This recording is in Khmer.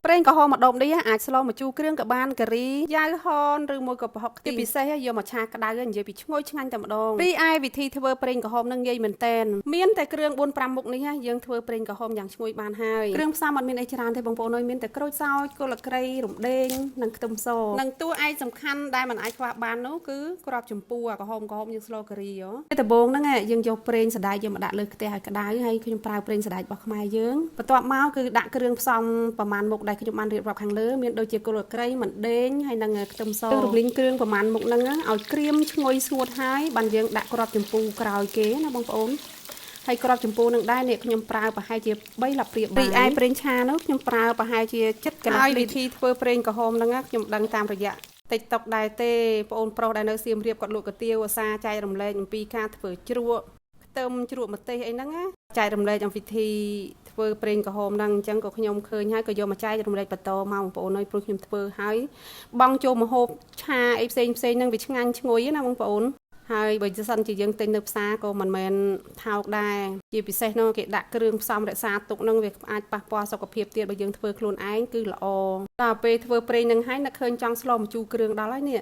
ប្រេងក្រហមម្ដុំនេះអាចស្លម្ជូរគ្រឿងក៏បានការីយ៉ាវហនឬមួយក៏ប្រហុកខ្ទិះពិសេសយកមកឆាក្តៅនិយាយពីឈ្ងុយឆ្ងាញ់តែម្ដងរីឯវិធីធ្វើប្រេងក្រហមនឹងងាយមែនតែនមានតែគ្រឿង4-5មុខនេះយើងធ្វើប្រេងក្រហមយ៉ាងឈ្ងុយបានហើយគ្រឿងផ្សំអត់មានអីច្រើនទេបងប្អូនអើយមានតែក្រូចសើចគល់ស្លឹកគ្រៃរំដេងនិងខ្ទឹមសនិងតួឯកសំខាន់ដែលមិនអាចខ្វះបាននោះគឺគ្រាប់ចម្ពោះក្រហមយើងស្លការីហ៎ដំបូងហ្នឹងយើងយកប្រេងសណ្ដែកយកមកដាក់លើខ្ទះឲ្យក្តៅហើយខ្ញុំប្រើប្រេងសណ្ដែករបស់ខ្មែរយើងបន្ទាប់មកគឺដាក់គ្រឿងផ្សំប្រមាណមុខដែលខ្ញុំបានរៀបរាប់ខាងលើមានដូចជាគល់ស្លឹកគ្រៃមិនដេងហើយនិងខ្ទឹមសរំលីងគ្រឿងប្រមាណមុខហ្នឹងឲ្យក្រៀមឈ្ងុយស្ងួតហើយបានយើងដាក់គ្រាប់ចម្ពោះក្រោយគេណាបងប្អូនហើយគ្រាប់ចម្ពោះនឹងដែរនេះខ្ញុំប្រើប្រហែលជា3លាបព្រាបាយឯប្រេងឆានោះខ្ញុំប្រើប្រហែលជា7កន្លះវិធីធ្វើប្រេងក្រហមហ្នឹងខ្ញុំដឹងតាមរយៈTikTok ដែរទេបងអូនប្រុសដែលនៅសៀមរាបគាត់លក់កាទៀវអាសាចែករំលែកអំពីការធ្វើជ្រក់ខ្ទឹមជ្រក់ម្ទេសអីហ្នឹងណាចែករំលែកអំពីវិធីធ្វើប្រេងក្រហមហ្នឹងអញ្ចឹងក៏ខ្ញុំឃើញហើយក៏យកមកចែករំលែកបន្តមកបងប្អូនអើយព្រោះខ្ញុំធ្វើហើយបងចូលម្ហូបឆាអីផ្សេងហ្នឹងវាឆ្ងាញ់ឈ្ងុយណាបងប្អូនហើយបើសិនជាយើងទិញនៅផ្សារក៏មិនមែនថោកដែរជាពិសេសនោះគេដាក់គ្រឿងផ្សំរក្សាទុកនឹងវាអាចប៉ះពាល់សុខភាពទៀតបើយើងធ្វើខ្លួនឯងគឺល្អដល់ពេលធ្វើប្រេងនឹងហើយនឹកឃើញចង់ស្លម្ជូរគ្រឿងដល់ហើយនេះ